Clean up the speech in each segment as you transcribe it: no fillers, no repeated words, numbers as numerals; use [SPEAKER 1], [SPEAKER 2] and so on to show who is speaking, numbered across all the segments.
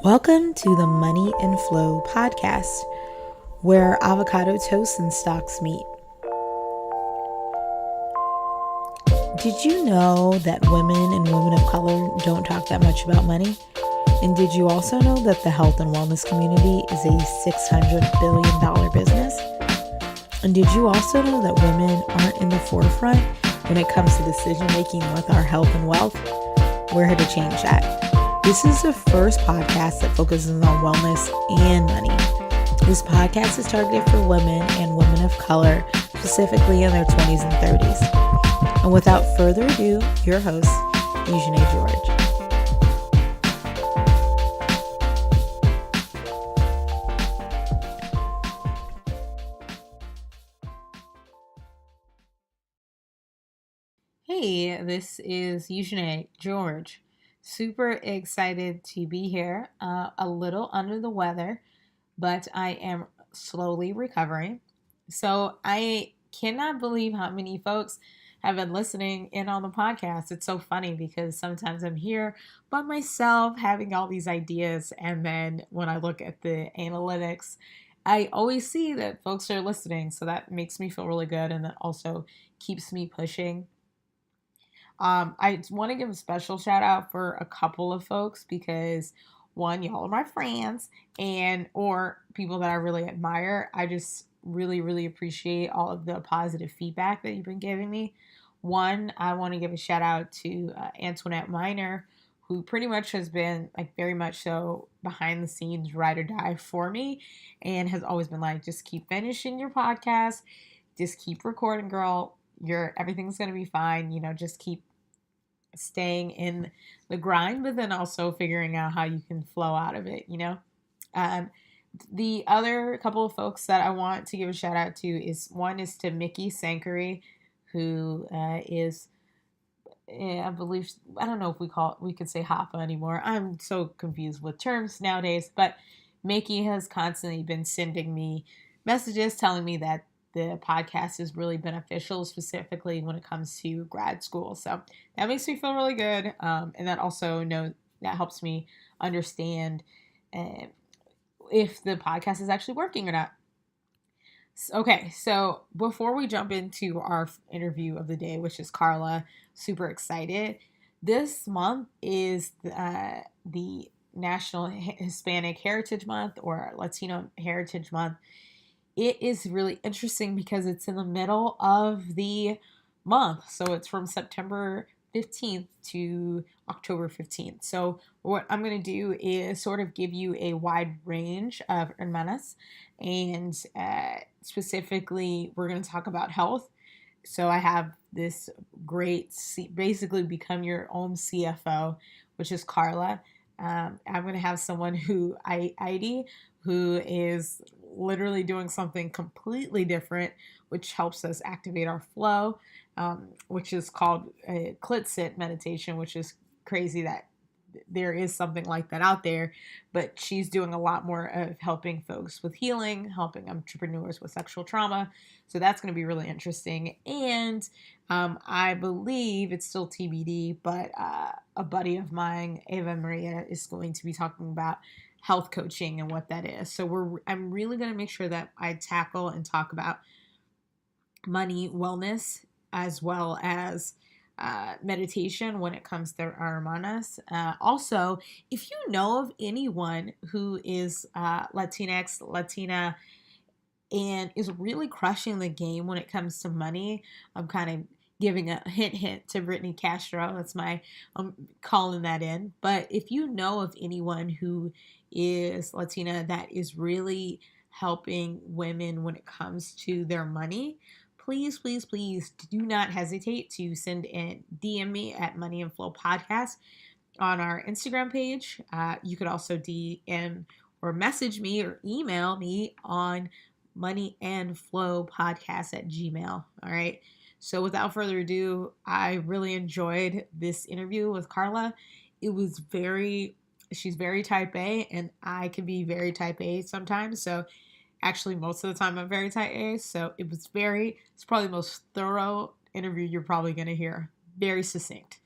[SPEAKER 1] Welcome to the Money and Flow podcast, where avocado toast and stocks meet. Did you know that women and women of color don't talk that much about money? And did you also know that the health and wellness community is a $600 billion business? And did you also know that women aren't in the forefront when it comes to decision making with our health and wealth? We're here to change that. This is the first podcast that focuses on wellness and money. This podcast is targeted for women and women of color, specifically in their 20s and 30s. And without further ado, your host, Eugenie George. Hey, this is Eugenie George. Super excited to be here. A little under the weather, but I am slowly recovering. So I cannot believe how many folks have been listening in on the podcast. It's so funny because sometimes I'm here by myself having all these ideas, and then when I look at the analytics, I always see that folks are listening. So that makes me feel really good, and that also keeps me pushing. I want to give a special shout out for a couple of folks because one, y'all are my friends and or people that I really admire. I just really appreciate all of the positive feedback that you've been giving me. One, I want to give a shout out to Antoinette Miner, who pretty much has been like very much so behind the scenes ride or die for me and has always been like, just keep finishing your podcast, just keep recording, girl. Everything's gonna be fine. Just keep staying in the grind, but then also figuring out how you can flow out of it. Um, the other couple of folks that I want to give a shout out to is to Mickey Sankari, who is I believe, I don't know if we could say Hapa anymore. I'm so confused with terms nowadays, but Mickey has constantly been sending me messages telling me that the podcast is really beneficial, specifically when it comes to grad school. So that makes me feel really good. And that also that helps me understand if the podcast is actually working or not. Okay, so before we jump into our interview of the day, which is Carla, super excited. This month is the National Hispanic Heritage Month or Latino Heritage Month. It is really interesting because it's in the middle of the month. So it's from September 15th to October 15th. So what I'm going to do is sort of give you a wide range of Hermanas. And specifically, we're going to talk about health. So I have this great, basically become your own CFO, which is Carla. I'm going to have someone Heidi, who is literally doing something completely different, which helps us activate our flow, which is called a clit sit meditation, which is crazy that there is something like that out there, but she's doing a lot more of helping folks with healing, helping entrepreneurs with sexual trauma. So that's going to be really interesting. And I believe it's still TBD, but a buddy of mine, Ava Maria, is going to be talking about health coaching and what that is. So I'm really going to make sure that I tackle and talk about money, wellness, as well as meditation when it comes to our hermanas. Also, if you know of anyone who is Latinx, Latina, and is really crushing the game when it comes to money, I'm kind of giving a hint to Brittany Castro. I'm calling that in. But if you know of anyone who is Latina that is really helping women when it comes to their money, please do not hesitate to send in DM me at Money and Flow Podcast on our Instagram page. You could also DM or message me or email me on moneyandflowpodcast@gmail. All right. So without further ado, I really enjoyed this interview with Carla. She's very type A, and I can be very type A sometimes. So actually, most of the time I'm very type A. So it's probably the most thorough interview you're probably going to hear. Very succinct.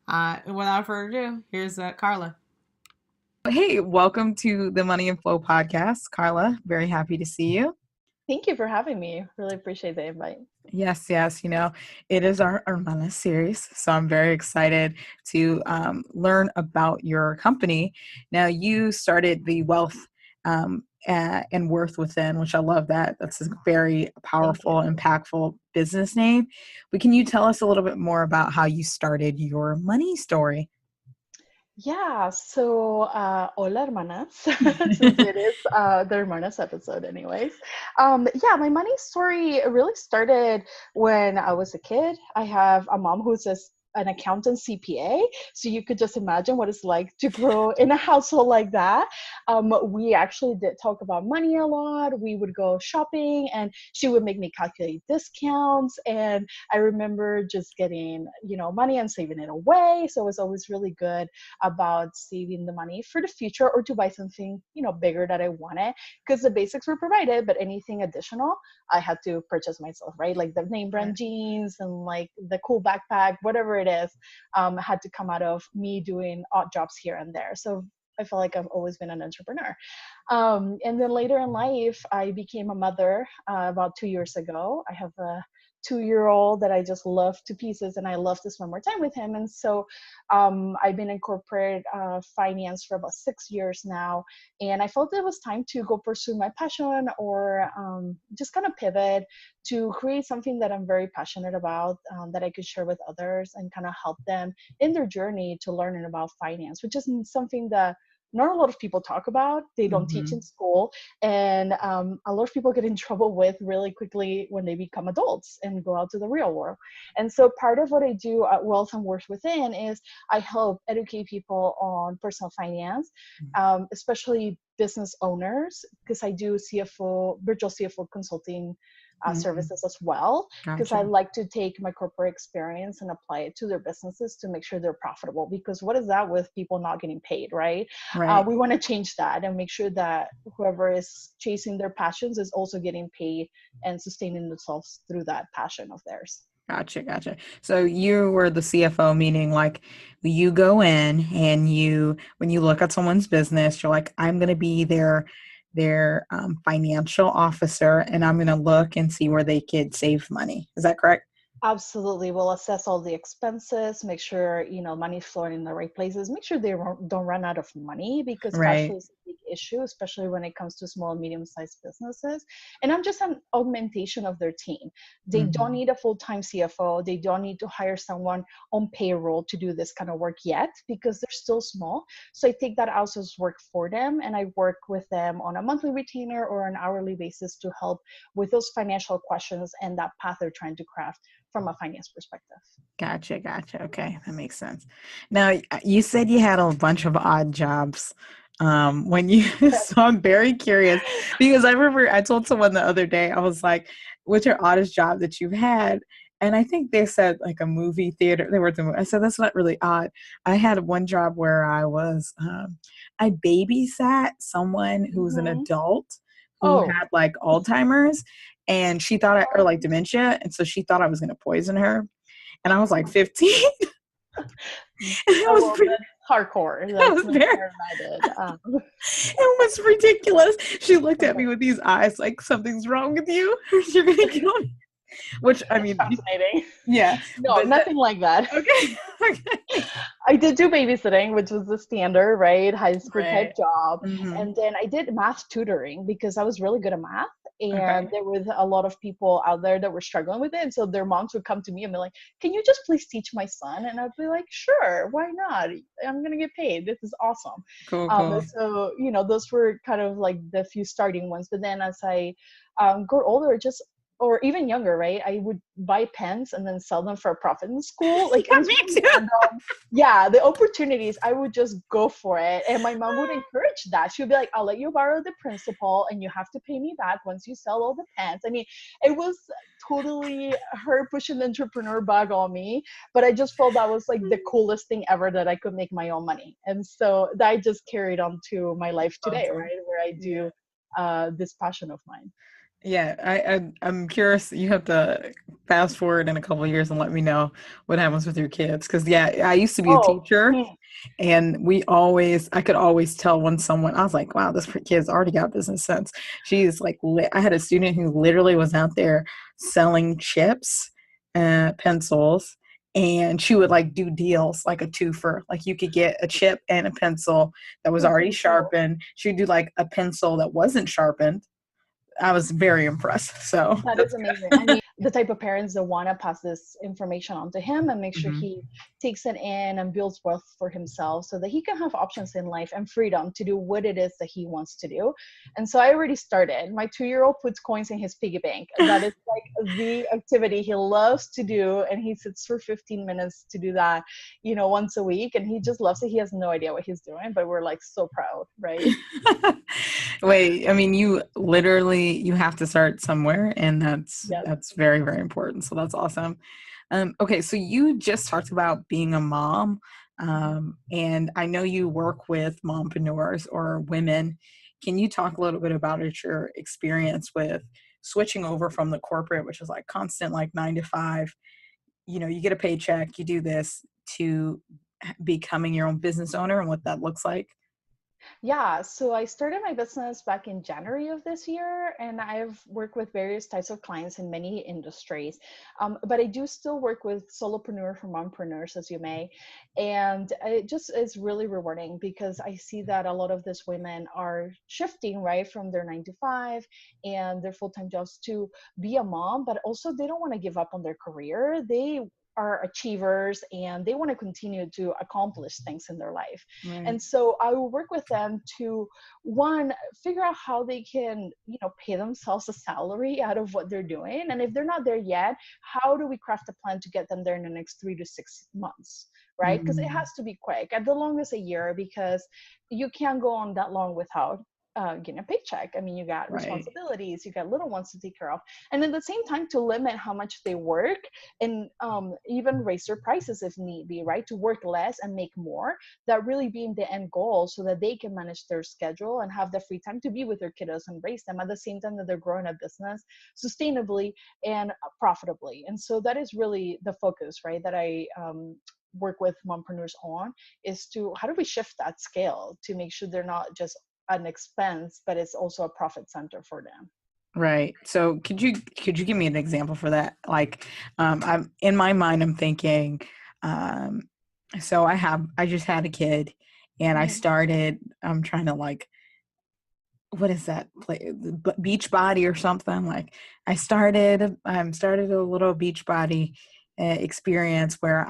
[SPEAKER 1] And without further ado, here's Carla.
[SPEAKER 2] Hey, welcome to the Money and Flow podcast, Carla. Very happy to see you.
[SPEAKER 3] Thank you for having me. Really appreciate the invite.
[SPEAKER 2] Yes, yes, it is our Hermanas series, so I'm very excited to learn about your company. Now, you started the Wealth and Worth Within, which I love that. That's a very
[SPEAKER 3] Thank you.
[SPEAKER 2] powerful, impactful business name. But can you tell us a little bit more about how you started your money story?
[SPEAKER 3] Yeah, so hola hermanas, since it is the hermanas episode anyways. Yeah, my money story really started when I was a kid. I have a mom who's an accountant CPA, so you could just imagine what it's like to grow in a household like that. We actually did talk about money a lot. We would go shopping and she would make me calculate discounts, and I remember just getting, money and saving it away. So it was always really good about saving the money for the future or to buy something, bigger that I wanted, because the basics were provided, but anything additional I had to purchase myself, right? Like the name
[SPEAKER 2] Right.
[SPEAKER 3] brand jeans and like the cool backpack, whatever it is, had to come out of me doing odd jobs here and there. So I feel like I've always been an entrepreneur. And then later in life, I became a mother about 2 years ago. I have a 2 year old that I just love to pieces and I love to spend more time with him. And so I've been in corporate finance for about 6 years now. And I felt it was time to go pursue my passion or just kind of pivot to create something that I'm very passionate about that I could share with others and kind of help them in their journey to learning about finance, which is something that not a lot of people talk about. They don't teach in
[SPEAKER 2] Mhm.
[SPEAKER 3] school, and a lot of people get in trouble with really quickly when they become adults and go out to the real world. And so part of what I do at Wealth and Worth Within is I help educate people on personal finance, especially business owners, because I do CFO, virtual CFO consulting
[SPEAKER 2] Mhm.
[SPEAKER 3] services as well, because I
[SPEAKER 2] Gotcha.
[SPEAKER 3] like to take my corporate experience and apply it to their businesses to make sure they're profitable. Because what is that with people not getting paid, right?
[SPEAKER 2] Right.
[SPEAKER 3] We want to change that and make sure that whoever is chasing their passions is also getting paid and sustaining themselves through that passion of theirs.
[SPEAKER 2] Gotcha, gotcha. So you were the CFO, meaning like you go in and when you look at someone's business, you're like, I'm going to be their financial officer, and I'm going to look and see where they could save money. Is that correct?
[SPEAKER 3] Absolutely. We'll assess all the expenses, make sure, money's flowing in the right places, make sure they don't run out of money because cash
[SPEAKER 2] Right.
[SPEAKER 3] flow is a big issue, especially when it comes to small and medium-sized businesses. And I'm just an augmentation of their team. They don't
[SPEAKER 2] Hmm.
[SPEAKER 3] need a full-time CFO. They don't need to hire someone on payroll to do this kind of work yet because they're still small. So I take that outsourced work for them and I work with them on a monthly retainer or an hourly basis to help with those financial questions and that path they're trying to craft from a finance perspective.
[SPEAKER 2] Gotcha, gotcha. Okay, that makes sense. Now, you said you had a bunch of odd jobs. When you, so I'm very curious because I remember I told someone the other day, I was like, "What's your oddest job that you've had?" And I think they said like a movie theater. They worked in. I said that's not really odd. I had one job where I babysat someone who was an
[SPEAKER 3] Mm-hmm.
[SPEAKER 2] adult who
[SPEAKER 3] Oh,
[SPEAKER 2] had like Alzheimer's, and she thought or like dementia, and so she thought I was going to poison her, and I was like 15. It
[SPEAKER 3] oh
[SPEAKER 2] was
[SPEAKER 3] well,
[SPEAKER 2] pretty,
[SPEAKER 3] that's hardcore.
[SPEAKER 2] it
[SPEAKER 3] That's
[SPEAKER 2] was
[SPEAKER 3] much
[SPEAKER 2] very,
[SPEAKER 3] more than I did.
[SPEAKER 2] it was ridiculous. She looked at me with these eyes like something's wrong with you. You're gonna kill me. Which I
[SPEAKER 3] That's
[SPEAKER 2] mean,
[SPEAKER 3] fascinating.
[SPEAKER 2] yeah,
[SPEAKER 3] No,
[SPEAKER 2] but that,
[SPEAKER 3] nothing like that.
[SPEAKER 2] okay, okay,
[SPEAKER 3] I did do babysitting, which was the standard, right? High school type
[SPEAKER 2] right.
[SPEAKER 3] job.
[SPEAKER 2] Hmm.
[SPEAKER 3] And then I did math tutoring because I was really good at math. And
[SPEAKER 2] Okay.
[SPEAKER 3] there was a lot of people out there that were struggling with it. And so their moms would come to me and be like, can you just please teach my son? And I'd be like, sure, why not? I'm going to get paid. This is awesome.
[SPEAKER 2] Cool, cool.
[SPEAKER 3] So, those were kind of like the few starting ones. But then as I got older, just or even younger, right? I would buy pens and then sell them for a profit in school. Like it
[SPEAKER 2] Yeah,
[SPEAKER 3] was
[SPEAKER 2] me
[SPEAKER 3] really
[SPEAKER 2] too.
[SPEAKER 3] random. Yeah, the opportunities, I would just go for it. And my mom would encourage that. She would be like, I'll let you borrow the principal and you have to pay me back once you sell all the pens. I mean, it was totally her pushing the entrepreneur bug on me. But I just felt that was like the coolest thing ever that I could make my own money. And so that just carried on to my life today,
[SPEAKER 2] Awesome.
[SPEAKER 3] right? Where I
[SPEAKER 2] Yeah.
[SPEAKER 3] do this passion of mine.
[SPEAKER 2] Yeah, I'm curious. You have to fast forward in a couple of years and let me know what happens with your kids. Because yeah, I used to be a
[SPEAKER 3] Oh,
[SPEAKER 2] teacher,
[SPEAKER 3] hmm.
[SPEAKER 2] And I could always tell when someone, I was like, wow, this kid's already got business sense. She's like, I had a student who literally was out there selling chips, pencils, and she would like do deals like a twofer. Like you could get a chip and a pencil that was
[SPEAKER 3] That's
[SPEAKER 2] already
[SPEAKER 3] so cool.
[SPEAKER 2] sharpened. She'd do like a pencil that wasn't sharpened. I was very impressed. So
[SPEAKER 3] That is
[SPEAKER 2] that's
[SPEAKER 3] amazing. I mean, the type of parents that want to pass this information on to him and make
[SPEAKER 2] good.
[SPEAKER 3] sure
[SPEAKER 2] Mhm.
[SPEAKER 3] he takes it in and builds wealth for himself so that he can have options in life and freedom to do what it is that he wants to do. And so I already started. My 2-year-old puts coins in his piggy bank. That is like the activity he loves to do. And he sits for 15 minutes to do that, once a week. And he just loves it. He has no idea what he's doing, but we're like so proud, right?
[SPEAKER 2] Wait, I mean, you have to start somewhere, and
[SPEAKER 3] Yes.
[SPEAKER 2] that's very, very important. So that's awesome. Okay, so you just talked about being a mom, and I know you work with mompreneurs or women. Can you talk a little bit about your experience with switching over from the corporate, which is like constant, like 9 to 5? You get a paycheck, you do this, to becoming your own business owner and what that looks like.
[SPEAKER 3] Yeah, so I started my business back in January of this year, and I've worked with various types of clients in many industries. But I do still work with solopreneurs or mompreneurs, as you may. And it just is really rewarding because I see that a lot of these women are shifting, right, from their 9 to 5 and their full time jobs to be a mom, but also they don't want to give up on their career. They are achievers and they want to continue to accomplish things in their life.
[SPEAKER 2] Right.
[SPEAKER 3] And so I will work with them to, one, figure out how they can, pay themselves a salary out of what they're doing. And if they're not there yet, how do we craft a plan to get them there in the next 3 to 6 months? Right? Because it
[SPEAKER 2] Mm,
[SPEAKER 3] has to be quick, at the longest a year, because you can't go on that long without getting a paycheck. I mean, you got
[SPEAKER 2] right.
[SPEAKER 3] responsibilities, you got little ones to take care of, and at the same time to limit how much they work, and even raise their prices if need be, right? To work less and make more, that really being the end goal, so that they can manage their schedule and have the free time to be with their kiddos and raise them at the same time that they're growing a business sustainably and profitably. And so that is really the focus, right, that I work with mompreneurs on, is to how do we shift that scale to make sure they're not just an expense, but it's also a profit center for them.
[SPEAKER 2] Right. So could you give me an example for that? Like, I'm in my mind, I'm thinking, um, so I just had a kid, and
[SPEAKER 3] Mhm.
[SPEAKER 2] I'm trying to like, what is that play, beach body or something? Like, started a little beach body experience where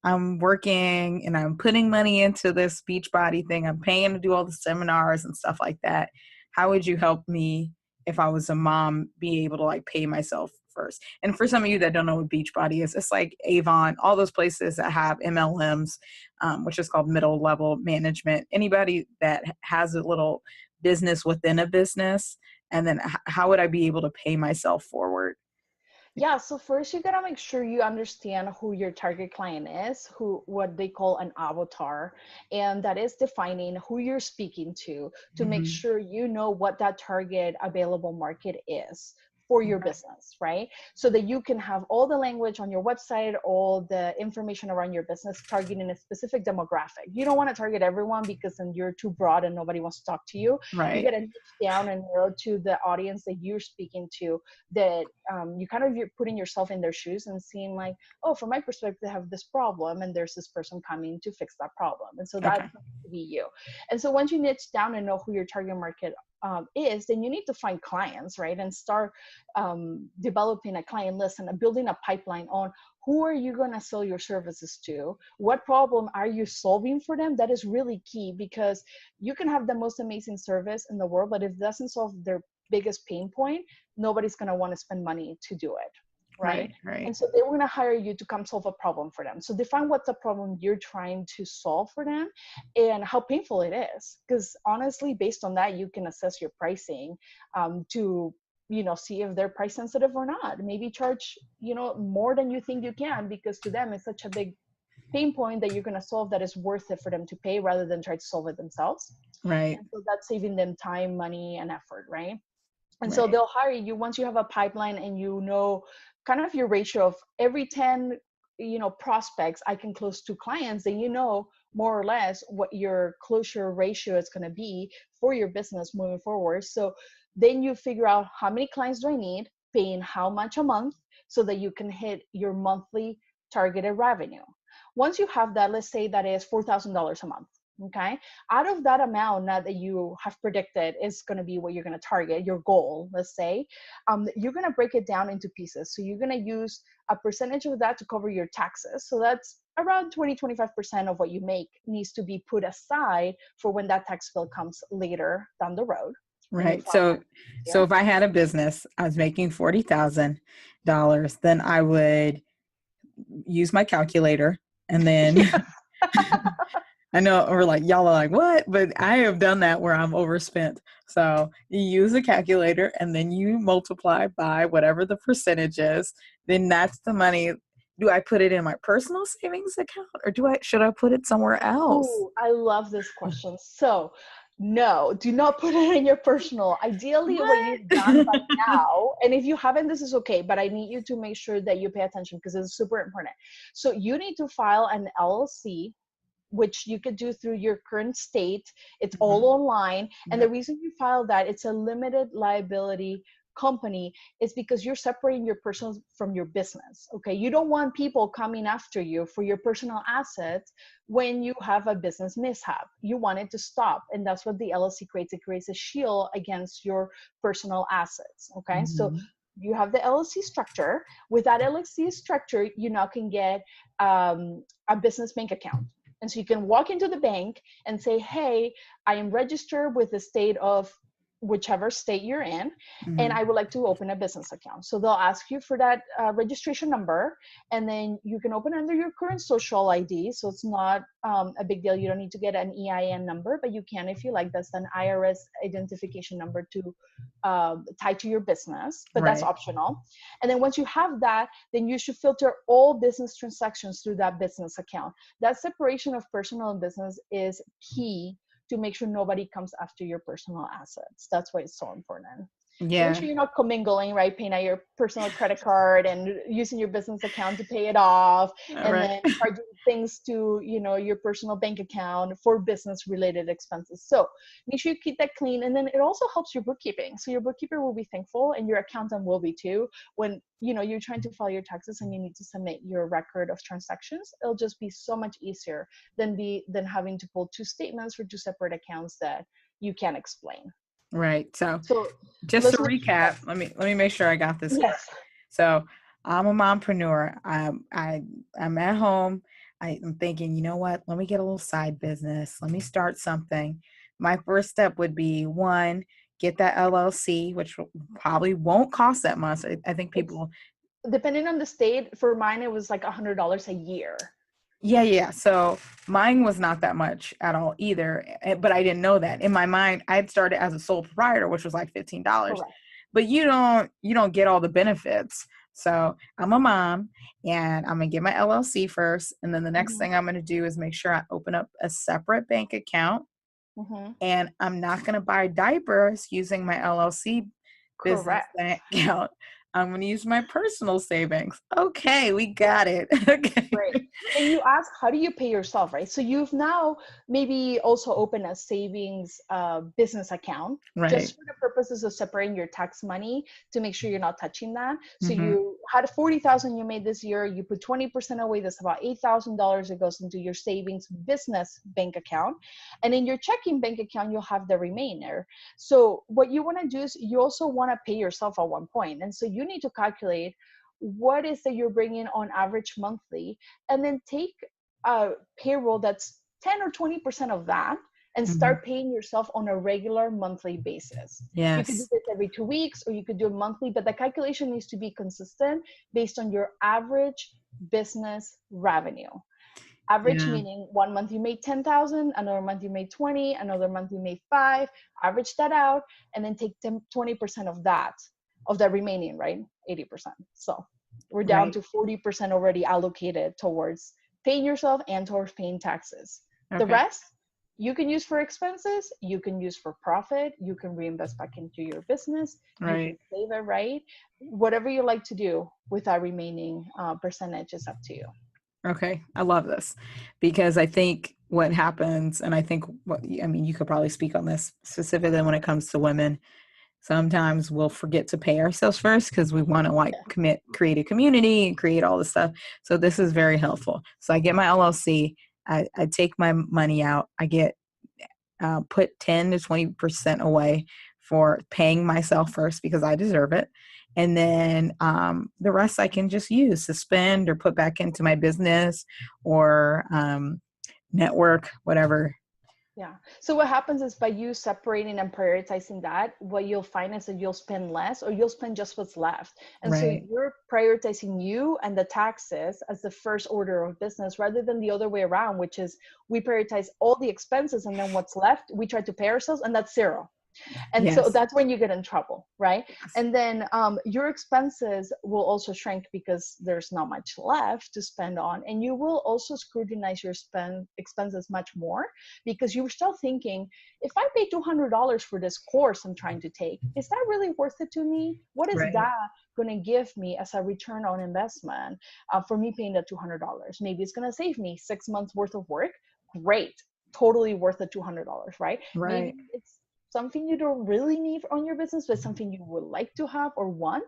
[SPEAKER 2] I'm working and I'm putting money into this beach body thing. I'm paying to do all the seminars and stuff like that. How would you help me, if I was a mom, be able to like pay myself first? And for some of you that don't know what Beachbody is, it's like Avon, all those places that have MLMs, which is called middle level management. Anybody that has a little business within a business, and then how would I be able to pay myself forward?
[SPEAKER 3] Yeah, so first you gotta make sure you understand who your target client is, who what they call an avatar, and that is defining who you're speaking to make
[SPEAKER 2] Mhm.
[SPEAKER 3] sure you know what that target available market is for your
[SPEAKER 2] Okay.
[SPEAKER 3] business, right? So that you can have all the language on your website, all the information around your business targeting a specific demographic. You don't want to target everyone because then you're too broad and nobody wants to talk to you. You
[SPEAKER 2] Right.
[SPEAKER 3] gotta niche down and narrow to the audience that you're speaking to, that you kind of, you're putting yourself in their shoes and seeing like, oh, from my perspective, they have this problem and there's this person coming to fix that problem. And so that's
[SPEAKER 2] Okay.
[SPEAKER 3] going to be you. And so once you niche down and know who your target market is, then you need to find clients, right? And start developing a client list and building a pipeline on who are you going to sell your services to? What problem are you solving for them? That is really key, because you can have the most amazing service in the world, but if it doesn't solve their biggest pain point, nobody's going to want to spend money to do it, right?
[SPEAKER 2] Right. Right.
[SPEAKER 3] And so they want to hire you to come solve a problem for them. So define what's the problem you're trying to solve for them and how painful it is, because honestly, based on that, you can assess your pricing to see if they're price sensitive or not. Maybe charge more than you think you can, because to them it's such a big pain point that you're going to solve, that is worth it for them to pay rather than try to solve it themselves.
[SPEAKER 2] Right.
[SPEAKER 3] And so that's saving them time, money, and effort, right? And so
[SPEAKER 2] Right.
[SPEAKER 3] they'll hire you once you have a pipeline and kind of your ratio of every 10 prospects I can close to clients, then more or less what your closure ratio is going to be for your business moving forward. So then you figure out how many clients do I need, paying how much a month, so that you can hit your monthly targeted revenue. Once you have that, let's say that is $4,000 a month. Okay. Out of that amount now that you have predicted is going to be what you're going to target, your goal, let's say, you're going to break it down into pieces. So you're going to use a percentage of that to cover your taxes. So that's around 20-25% of what you make needs to be put aside for when that tax bill comes later down the road.
[SPEAKER 2] Right. So if I had a business, I was making $40,000, then I would use my calculator, and then I know we're like, y'all are like, what? But I have done that where I'm overspent. So you use a calculator and then you multiply by whatever the percentage is. Then that's the money. Do I put it in my personal savings account, or should I put it somewhere else?
[SPEAKER 3] Oh, I love this question. So no, do not put it in your personal. Ideally, what you've done by now, and if you haven't, this is okay, but I need you to make sure that you pay attention because it's super important. So you need to file an LLC, which you could do through your current state. It's all online. And the reason you file that, it's a limited liability company, is because you're separating your personal from your business. Okay. You don't want people coming after you for your personal assets when you have a business mishap. You want it to stop. And that's what the LLC creates. It creates a shield against your personal assets. Okay. So you have the LLC structure. With that LLC structure, you now can get a business bank account. And so you can walk into the bank and say, hey, I am registered with the state of whichever state you're in, and I would like to open a business account. So they'll ask you for that registration number, and then you can open under your current social ID. So it's not a big deal. You don't need to get an EIN number, but you can if you like. That's an IRS identification number to tie to your business, but that's optional. And then once you have that, then you should filter all business transactions through that business account. That separation of personal and business is key to make sure nobody comes after your personal assets. That's why it's so important.
[SPEAKER 2] Yeah.
[SPEAKER 3] So make sure you're not commingling, right? Paying out your personal credit card and using your business account to pay it off, and then charging things to, your personal bank account for business related expenses. So make sure you keep that clean. And then it also helps your bookkeeping. So your bookkeeper will be thankful, and your accountant will be too. When, you're trying to file your taxes and you need to submit your record of transactions, it'll just be so much easier than having to pull two statements for two separate accounts that you can't explain.
[SPEAKER 2] Right. So just to recap, let me make sure I got this.
[SPEAKER 3] Yes.
[SPEAKER 2] So I'm a mompreneur. I'm at home. I'm thinking, you know what? Let me get a little side business. Let me start something. My first step would be, one, get that LLC, which probably won't cost that much. I think people,
[SPEAKER 3] depending on the state, for mine it was like $100 a year.
[SPEAKER 2] Yeah. So mine was not that much at all either, but I didn't know that. In my mind, I had started as a sole proprietor, which was like $15. Correct. But you don't get all the benefits. So I'm a mom, and I'm gonna get my LLC first, and then the next thing I'm gonna do is make sure I open up a separate bank account, and I'm not gonna buy diapers using my LLC business bank account. I'm going to use my personal savings. Okay, we got it. Okay.
[SPEAKER 3] Great. And you ask, how do you pay yourself, right? So you've now maybe also opened a savings business account, just for the purposes of separating your tax money to make sure you're not touching that. So you had $40,000 you made this year, you put 20% away. That's about $8,000. It goes into your savings business bank account. And in your checking bank account, you'll have the remainder. So what you want to do is you also want to pay yourself at one point. And so you need to calculate what is that you're bringing on average monthly, and then take a payroll that's 10 or 20% of that and start paying yourself on a regular monthly basis. Yes. You could do this every 2 weeks, or you could do it monthly, but the calculation needs to be consistent based on your average business revenue. Average meaning 1 month you made 10,000, another month you made 20, another month you made 5, average that out, and then take 20% of that remaining, right? 80%. So we're down to 40% already allocated towards paying yourself and towards paying taxes. Okay. The rest you can use for expenses, you can use for profit, you can reinvest back into your business, you can save it, right? Whatever you like to do with that remaining percentage is up to you.
[SPEAKER 2] Okay. I love this because I think what happens, and I think I mean, you could probably speak on this specifically when it comes to women. Sometimes we'll forget to pay ourselves first because we want to like create a community and create all this stuff. So this is very helpful. So I get my LLC, I take my money out, I get put 10 to 20% away for paying myself first because I deserve it. And then the rest I can just use to spend or put back into my business or network, whatever.
[SPEAKER 3] Yeah. So what happens is by you separating and prioritizing that, what you'll find is that you'll spend less or you'll spend just what's left. And so
[SPEAKER 2] Right.
[SPEAKER 3] you're prioritizing you and the taxes as the first order of business rather than the other way around, which is we prioritize all the expenses and then what's left, we try to pay ourselves and that's zero. And so
[SPEAKER 2] Yes.
[SPEAKER 3] that's when you get in trouble, right?
[SPEAKER 2] Yes.
[SPEAKER 3] And then your expenses will also shrink because there's not much left to spend on. And you will also scrutinize your expenses much more because you're still thinking, if I pay $200 for this course I'm trying to take, is that really worth it to me? What is
[SPEAKER 2] Right.
[SPEAKER 3] that going to give me as a return on investment for me paying that $200? Maybe it's going to save me 6 months worth of work. Great. Totally worth the $200, right? Maybe
[SPEAKER 2] Right.
[SPEAKER 3] it's something you don't really need on your business, but something you would like to have or want,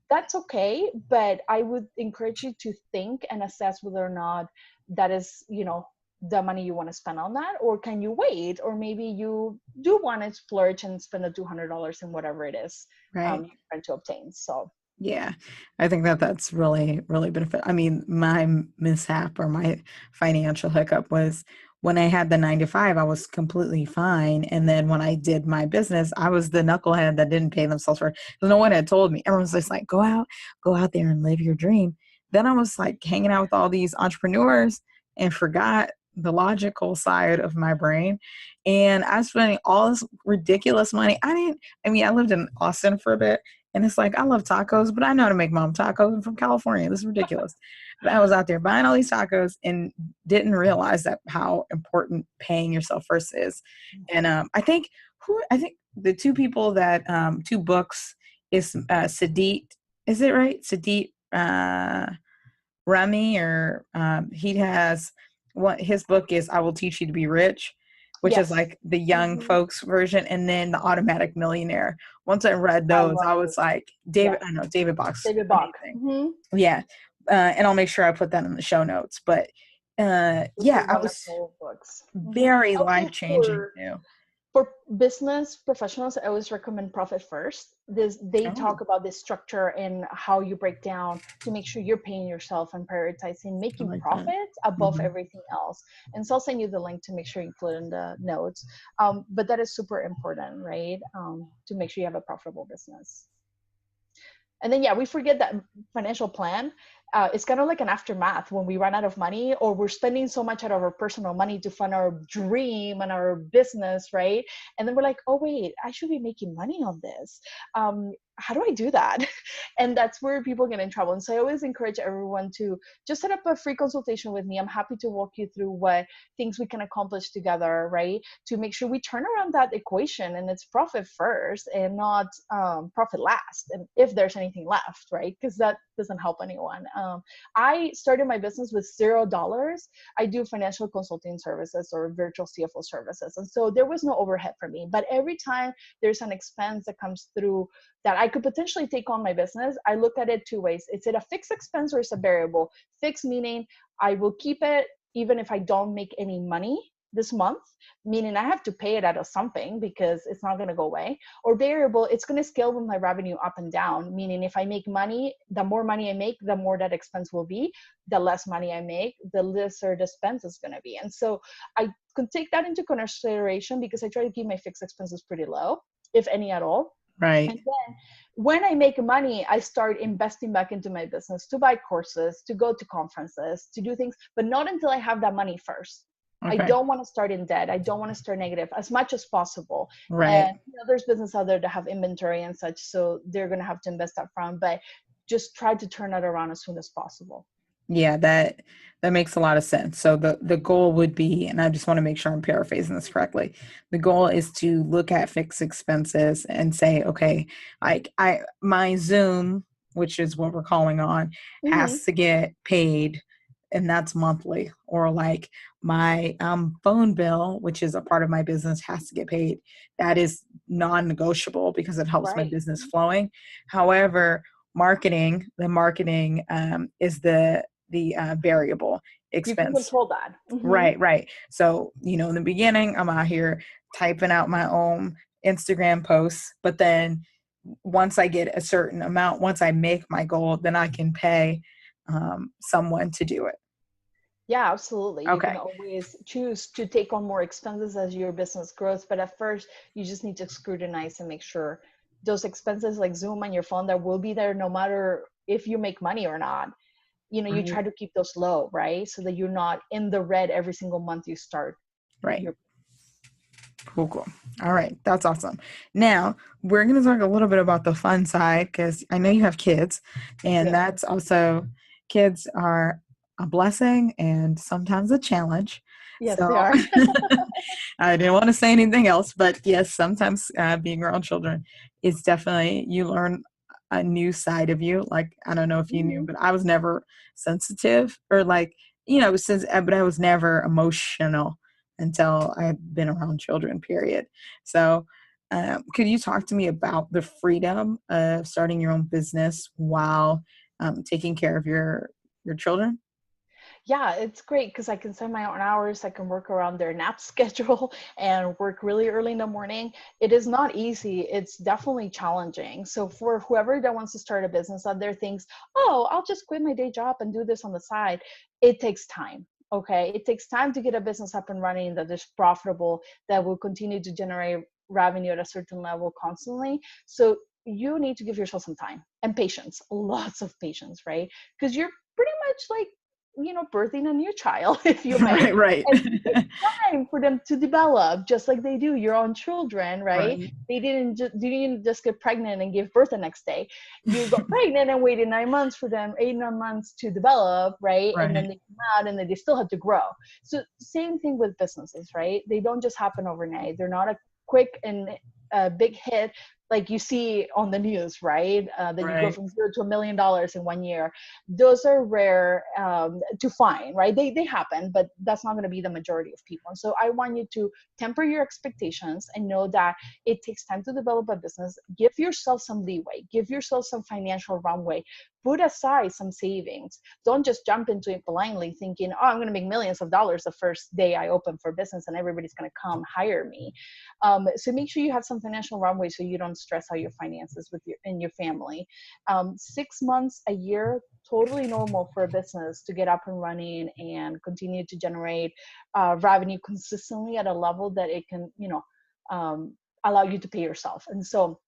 [SPEAKER 3] that's okay. But I would encourage you to think and assess whether or not that is, the money you want to spend on that, or can you wait? Or maybe you do want to splurge and spend the $200 in whatever it is
[SPEAKER 2] Right.
[SPEAKER 3] you're trying to obtain. So
[SPEAKER 2] Yeah, I think that that's really, really benefit. I mean, my mishap or my financial hiccup was when I had the 9 to 5, I was completely fine. And then when I did my business, I was the knucklehead that didn't pay themselves for it because no one had told me. Everyone's just like, go out there and live your dream. Then I was like hanging out with all these entrepreneurs and forgot the logical side of my brain. And I was spending all this ridiculous money. I mean, I lived in Austin for a bit. And it's like, I love tacos, but I know how to make mom tacos. I'm from California. This is ridiculous. But I was out there buying all these tacos and didn't realize that how important paying yourself first is. And I think the two people that two books is Sadit. Is it right? Sadit Rami, or he has what his book is. I Will Teach You to Be Rich, which is
[SPEAKER 3] yes.
[SPEAKER 2] like the young
[SPEAKER 3] Hmm.
[SPEAKER 2] folks version, and then the Automatic Millionaire. Once I read
[SPEAKER 3] I
[SPEAKER 2] those,
[SPEAKER 3] love
[SPEAKER 2] I was
[SPEAKER 3] those.
[SPEAKER 2] like,
[SPEAKER 3] Yeah.
[SPEAKER 2] I know David Bach's
[SPEAKER 3] David Bach.
[SPEAKER 2] amazing.
[SPEAKER 3] Hmm.
[SPEAKER 2] Yeah. And I'll make sure I put that in the show notes. But
[SPEAKER 3] Those are
[SPEAKER 2] I was
[SPEAKER 3] wonderful books. Hmm.
[SPEAKER 2] very life
[SPEAKER 3] Also
[SPEAKER 2] changing too.
[SPEAKER 3] for business professionals, I always recommend Profit First. They
[SPEAKER 2] Oh,
[SPEAKER 3] talk about this structure and how you break down to make sure you're paying yourself and prioritizing
[SPEAKER 2] I
[SPEAKER 3] making
[SPEAKER 2] like that.
[SPEAKER 3] profits above
[SPEAKER 2] Hmm.
[SPEAKER 3] everything else. And so I'll send you the link to make sure you include in the notes. But that is super important, right? To make sure you have a profitable business. And then, yeah, we forget that financial plan is kind of like an aftermath when we run out of money or we're spending so much out of our personal money to fund our dream and our business, right? And then we're like, oh, wait, I should be making money on this. How do I do that? And that's where people get in trouble. And so I always encourage everyone to just set up a free consultation with me. I'm happy to walk you through what things we can accomplish together, right? To make sure we turn around that equation and it's profit first and not profit last. And if there's anything left, right? Because that doesn't help anyone. I started my business with $0. I do financial consulting services or virtual CFO services. And so there was no overhead for me. But every time there's an expense that comes through that I could potentially take on my business, I look at it two ways. Is it a fixed expense or is it a variable? Fixed meaning I will keep it even if I don't make any money this month, meaning I have to pay it out of something because it's not going to go away. Or variable, it's going to scale with my revenue up and down, meaning if I make money, the more money I make, the more that expense will be. The less money I make, the lesser the expense is going to be. And so I can take that into consideration because I try to keep my fixed expenses pretty low, if any at all.
[SPEAKER 2] Right.
[SPEAKER 3] And then when I make money, I start investing back into my business to buy courses, to go to conferences, to do things, but not until I have that money first. I
[SPEAKER 2] Okay.
[SPEAKER 3] don't want to start in debt. I don't want to start negative as much as possible.
[SPEAKER 2] Right.
[SPEAKER 3] And there's business out there that have inventory and such, so they're going to have to invest up front, but just try to turn that around as soon as possible.
[SPEAKER 2] Yeah, that makes a lot of sense. So the goal would be, and I just want to make sure I'm paraphrasing this correctly. The goal is to look at fixed expenses and say, okay, like my Zoom, which is what we're calling on,
[SPEAKER 3] Mm-hmm.
[SPEAKER 2] has to get paid and that's monthly. Or like my phone bill, which is a part of my business, has to get paid. That is non-negotiable because it helps my
[SPEAKER 3] Right.
[SPEAKER 2] business flowing. However, the marketing is the variable
[SPEAKER 3] You can
[SPEAKER 2] expense.
[SPEAKER 3] control that.
[SPEAKER 2] Right. So, in the beginning, I'm out here typing out my own Instagram posts, but then once I get a certain amount, once I make my goal, then I can pay someone to do it.
[SPEAKER 3] Yeah, absolutely. You can
[SPEAKER 2] Okay.
[SPEAKER 3] always choose to take on more expenses as your business grows, but at first you just need to scrutinize and make sure those expenses like Zoom and your phone that will be there no matter if you make money or not. You
[SPEAKER 2] Right.
[SPEAKER 3] try to keep those low, right? So that you're not in the red every single month you start
[SPEAKER 2] Right.
[SPEAKER 3] your.
[SPEAKER 2] Cool. All right. That's awesome. Now we're going to talk a little bit about the fun side because I know you have kids, and
[SPEAKER 3] Yes.
[SPEAKER 2] that's also, kids are a blessing and sometimes a challenge.
[SPEAKER 3] Yes,
[SPEAKER 2] So
[SPEAKER 3] they are.
[SPEAKER 2] I didn't want to say anything else, but yes, sometimes being around children is definitely, you learn a new side of you. Like, I don't know if you knew,
[SPEAKER 3] Mhm.
[SPEAKER 2] but I was never sensitive or like, but I was never emotional until I had been around children, period. So, could you talk to me about the freedom of starting your own business while taking care of your children?
[SPEAKER 3] Yeah, it's great because I can set my own hours. I can work around their nap schedule and work really early in the morning. It is not easy. It's definitely challenging. So for whoever that wants to start a business out there thinks, oh, I'll just quit my day job and do this on the side. It takes time. Okay. It takes time to get a business up and running that is profitable, that will continue to generate revenue at a certain level constantly. So you need to give yourself some time and patience, lots of patience, right? Because you're pretty much like, birthing a new child, if you may.
[SPEAKER 2] Right.
[SPEAKER 3] And it takes time for them to develop, just like they do your own children, right?
[SPEAKER 2] Right.
[SPEAKER 3] They didn't just get pregnant and give birth the next day. You got pregnant and waited 9 months for them, 8, 9 months to develop, right? And then
[SPEAKER 2] Right.
[SPEAKER 3] they come out and then they still have to grow. So same thing with businesses, right? They don't just happen overnight. They're not a quick and big hit like you see on the news, right? That you go
[SPEAKER 2] Right.
[SPEAKER 3] from $0 to $1 million in 1 year. Those are rare to find, right? They happen, but that's not going to be the majority of people. And so I want you to temper your expectations and know that it takes time to develop a business. Give yourself some leeway, give yourself some financial runway, put aside some savings. Don't just jump into it blindly thinking, oh, I'm going to make millions of dollars the first day I open for business and everybody's going to come hire me. So make sure you have some financial runway so you don't stress out your finances with your family. 6 months, a year, totally normal for a business to get up and running and continue to generate revenue consistently at a level that it can, allow you to pay yourself. And so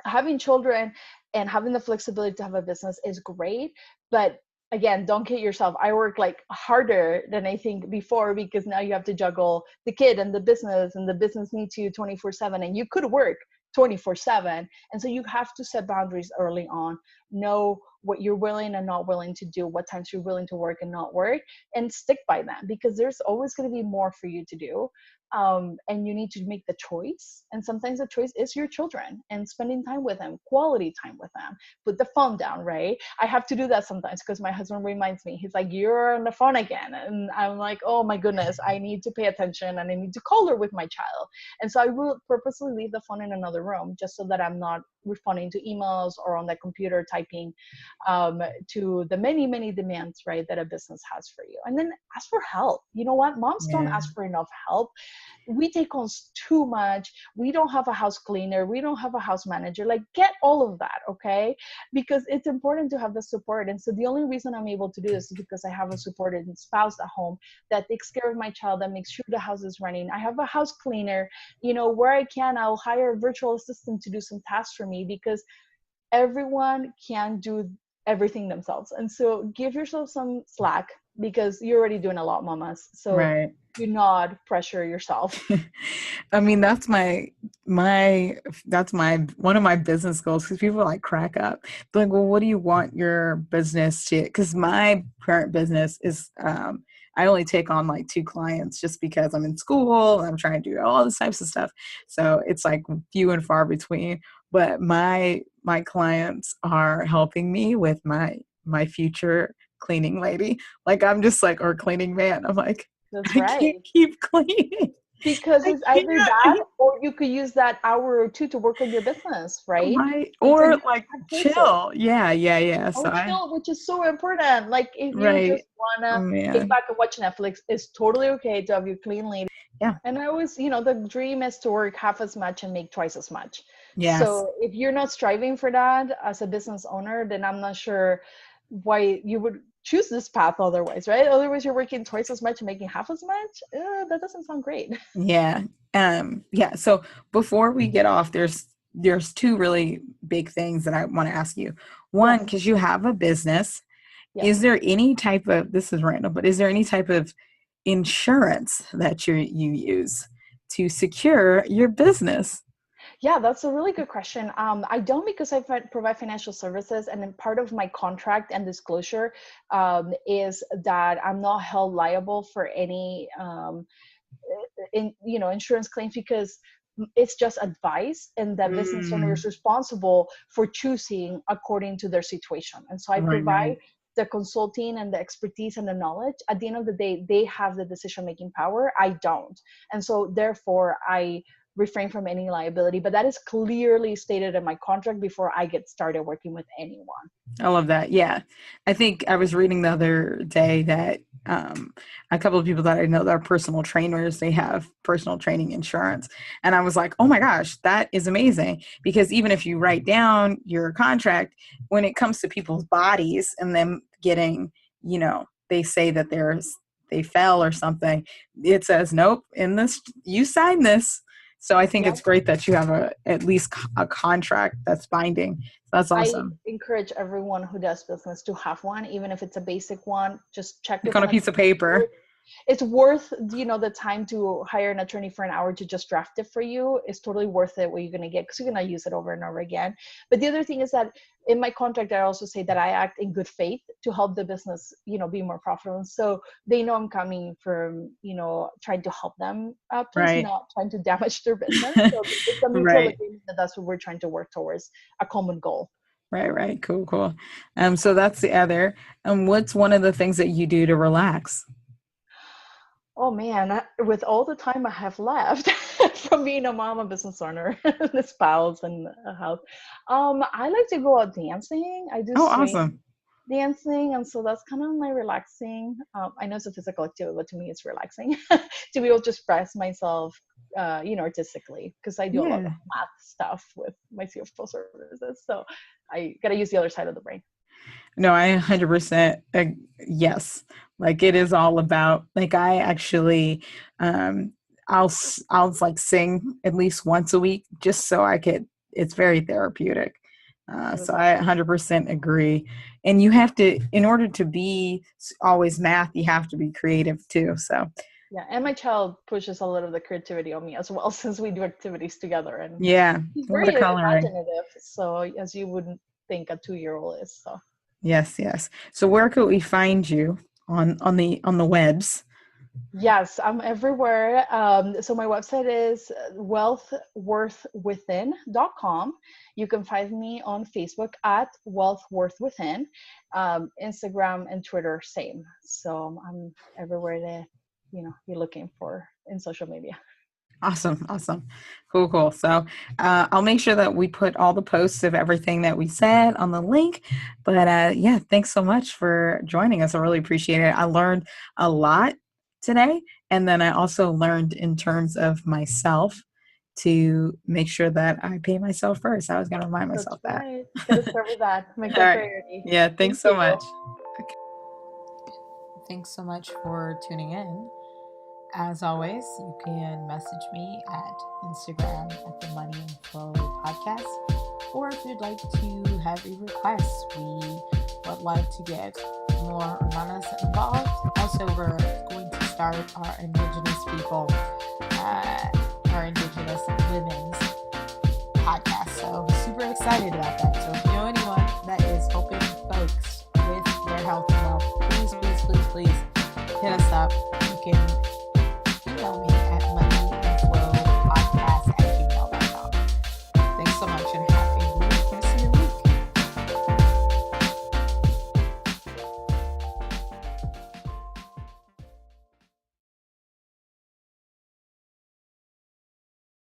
[SPEAKER 3] having children and having the flexibility to have a business is great, but again, don't kid yourself. I work like harder than I think before because now you have to juggle the kid and the business needs you 24/7, and you could work 24/7. And so you have to set boundaries early on, know what you're willing and not willing to do, what times you're willing to work and not work, and stick by them because there's always going to be more for you to do. And you need to make the choice. And sometimes the choice is your children and spending time with them, quality time with them. Put the phone down, right? I have to do that sometimes because my husband reminds me. He's like, "You're on the phone again," and I'm like, "Oh my goodness, I need to pay attention and I need to color with my child." And so I will purposely leave the phone in another room just so that I'm not responding to emails or on the computer typing to the many, many demands, right, that a business has for you. And then ask for help. You know what? Moms don't
[SPEAKER 2] Yeah.
[SPEAKER 3] ask for enough help. We take on too much. We don't have a house cleaner. We don't have a house manager. Like, get all of that, okay? Because it's important to have the support. And so the only reason I'm able to do this is because I have a supported spouse at home that takes care of my child, that makes sure the house is running. I have a house cleaner. Where I can, I'll hire a virtual assistant to do some tasks for me because everyone can do everything themselves. And so give yourself some slack because you're already doing a lot, mamas. So
[SPEAKER 2] Right.
[SPEAKER 3] do not pressure yourself.
[SPEAKER 2] I mean, that's my one of my business goals because people like crack up. They're like, well, what do you want your business to? Because my current business is, I only take on like 2 clients just because I'm in school and I'm trying to do all this types of stuff. So it's like few and far between. But my clients are helping me with my future cleaning lady. Like I'm just like, or cleaning man. I'm like,
[SPEAKER 3] That's
[SPEAKER 2] I can't
[SPEAKER 3] right.
[SPEAKER 2] keep cleaning.
[SPEAKER 3] Because
[SPEAKER 2] I
[SPEAKER 3] it's either that
[SPEAKER 2] can't.
[SPEAKER 3] or you could use that hour or two to work on your business, right?
[SPEAKER 2] Right.
[SPEAKER 3] And so
[SPEAKER 2] Or
[SPEAKER 3] you
[SPEAKER 2] like
[SPEAKER 3] have choices.
[SPEAKER 2] chill. Yeah, yeah, yeah. So
[SPEAKER 3] Or
[SPEAKER 2] I
[SPEAKER 3] chill, which is so important. Like if you
[SPEAKER 2] right.
[SPEAKER 3] just wanna
[SPEAKER 2] Oh
[SPEAKER 3] kick
[SPEAKER 2] man.
[SPEAKER 3] back and watch Netflix, it's totally okay to have your clean lady.
[SPEAKER 2] Yeah.
[SPEAKER 3] And I always, the dream is to work half as much and make twice as much.
[SPEAKER 2] Yes.
[SPEAKER 3] So if you're not striving for that as a business owner, then I'm not sure why you would choose this path otherwise, right? Otherwise, you're working twice as much and making half as much. That doesn't sound great.
[SPEAKER 2] Yeah. Yeah. So before we get off, there's two really big things that I want to ask you. One,
[SPEAKER 3] Yes,
[SPEAKER 2] because you have a business, is
[SPEAKER 3] yes.
[SPEAKER 2] there any type of, this is random, but is there any type of insurance that you use to secure your business?
[SPEAKER 3] Yeah, that's a really good question. I don't because provide financial services, and then part of my contract and disclosure is that I'm not held liable for any insurance claims because it's just advice, and that business owner
[SPEAKER 2] Mm,
[SPEAKER 3] is responsible for choosing according to their situation. And so I
[SPEAKER 2] right,
[SPEAKER 3] provide
[SPEAKER 2] right,
[SPEAKER 3] the consulting and the expertise and the knowledge. At the end of the day, they have the decision making power. I don't. And so therefore I refrain from any liability, but that is clearly stated in my contract before I get started working with anyone.
[SPEAKER 2] I love that. Yeah. I think I was reading the other day that a couple of people that I know that are personal trainers, they have personal training insurance. And I was like, oh my gosh, that is amazing. Because even if you write down your contract, when it comes to people's bodies and them getting, they say that they fell or something, it says, nope, in this, you sign this. So I think
[SPEAKER 3] Yeah.
[SPEAKER 2] it's great that you have at least a contract that's binding. That's
[SPEAKER 3] I
[SPEAKER 2] awesome.
[SPEAKER 3] encourage everyone who does business to have one, even if it's a basic one. Just check
[SPEAKER 2] Like
[SPEAKER 3] with
[SPEAKER 2] on
[SPEAKER 3] an
[SPEAKER 2] a piece of
[SPEAKER 3] attorney.
[SPEAKER 2] paper.
[SPEAKER 3] It's worth the time to hire an attorney for an hour to just draft it for you. It's totally worth it what you're going to get because you're going to use it over and over again. But the other thing is that in my contract I also say that I act in good faith to help the business be more profitable, and so they know I'm coming from trying to help them please,
[SPEAKER 2] Right.
[SPEAKER 3] not trying to damage their business. So it's a mutual
[SPEAKER 2] Right.
[SPEAKER 3] agreement that that's what we're trying to work towards, a common goal.
[SPEAKER 2] Right. Right. Cool. Cool. So that's the other. And what's one of the things that you do to relax?
[SPEAKER 3] Oh man, with all the time I have left from being a mom, a business owner, a spouse, and a house, I like to go out dancing. I do
[SPEAKER 2] Oh,
[SPEAKER 3] swing
[SPEAKER 2] awesome.
[SPEAKER 3] dancing, and so that's kind of my relaxing. I know it's a physical activity, but to me, it's relaxing to be able to express myself, artistically, because I do a lot of
[SPEAKER 2] Yeah.
[SPEAKER 3] math stuff with my CFO services. So I gotta use the other side of the brain.
[SPEAKER 2] No, I 100% yes. Like it is all about like I actually um I'll like sing at least once a week just so I could it's very therapeutic. So I 100% agree. And you have to in order to be always math, you have to be creative too. So,
[SPEAKER 3] Yeah, and my child pushes a lot of the creativity on me as well, since we do activities together, and
[SPEAKER 2] yeah,
[SPEAKER 3] he's very
[SPEAKER 2] watercoloring.
[SPEAKER 3] imaginative. So as you wouldn't think a 2-year-old is. So
[SPEAKER 2] Yes, yes. So where could we find you on the webs?
[SPEAKER 3] yes, I'm everywhere. So my website is wealthworthwithin.com. You can find me on Facebook at wealthworthwithin, Instagram and Twitter same. So I'm everywhere that you're looking for in social media.
[SPEAKER 2] Awesome, awesome. Cool, cool. So I'll make sure that we put all the posts of everything that we said on the link. But yeah, thanks so much for joining us. I really appreciate it. I learned a lot today. And then I also learned in terms of myself to make sure that I pay myself first. I was going to remind
[SPEAKER 3] That's
[SPEAKER 2] myself that.
[SPEAKER 3] right. Gotta start with that. Make
[SPEAKER 2] All
[SPEAKER 3] that
[SPEAKER 2] right.
[SPEAKER 3] priority.
[SPEAKER 2] Yeah, thanks
[SPEAKER 3] Thank
[SPEAKER 2] so
[SPEAKER 3] you.
[SPEAKER 2] much.
[SPEAKER 1] Thanks so much for tuning in. As always, you can message me at Instagram at the Money and Flow Podcast. Or if you'd like to have a request, we would like to get more Hermanas involved. Also, we're going to start our Indigenous people, our Indigenous women's podcast. So super excited about that. So if you know anyone that is helping folks with their health and wealth, please hit us up. You can email me at